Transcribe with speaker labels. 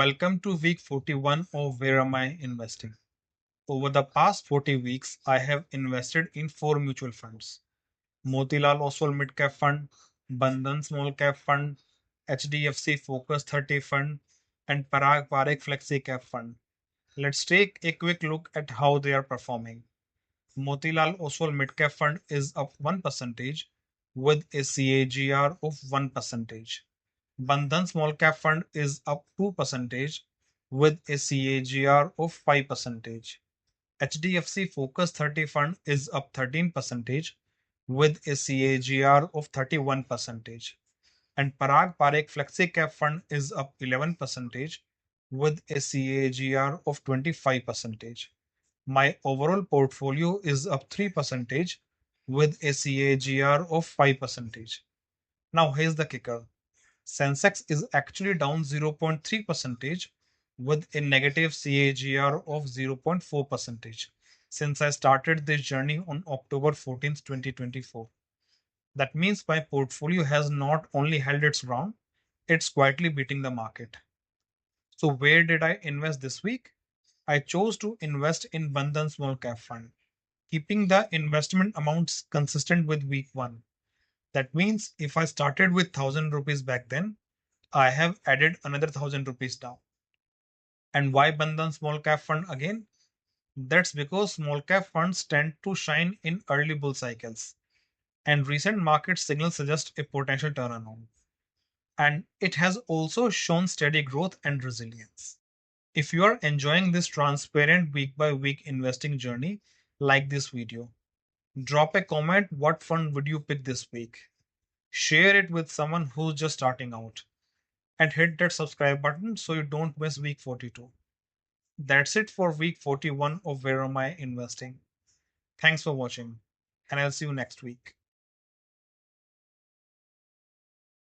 Speaker 1: Welcome to week 41 of Where Am I Investing? Over the past 40 weeks, I have invested in four mutual funds: Motilal Oswal Mid Cap Fund, Bandhan Small Cap Fund, HDFC Focus 30 Fund, and Parikh Flexi Cap Fund. Let's take a quick look at how they are performing. Motilal Oswal Mid Cap Fund is up 1% with a CAGR of 1%. Bandhan Small Cap Fund is up 2% with a CAGR of 5%. HDFC Focus 30 Fund is up 13% with a CAGR of 31%. And Parikh Flexi Cap Fund is up 11% with a CAGR of 25%. My overall portfolio is up 3% with a CAGR of 5%. Now here's the kicker. Sensex is actually down 0.3% with a negative CAGR of 0.4% since I started this journey on October 14th, 2024. That means my portfolio has not only held its ground, it's quietly beating the market. So where did I invest this week? I chose to invest in Bandhan Small Cap Fund, keeping the investment amounts consistent with week 1. That means if I started with 1000 rupees back then, I have added another 1000 rupees now. And why Bandhan Small Cap Fund again? That's because small cap funds tend to shine in early bull cycles, and recent market signals suggest a potential turnaround. And it has also shown steady growth and resilience. If you are enjoying this transparent week by week investing journey, like this video. Drop a comment: what fund would you pick this week? Share it with someone who's just starting out. And hit that subscribe button so you don't miss week 42. That's it for week 41 of Where Am I Investing? Thanks for watching, and I'll see you next week.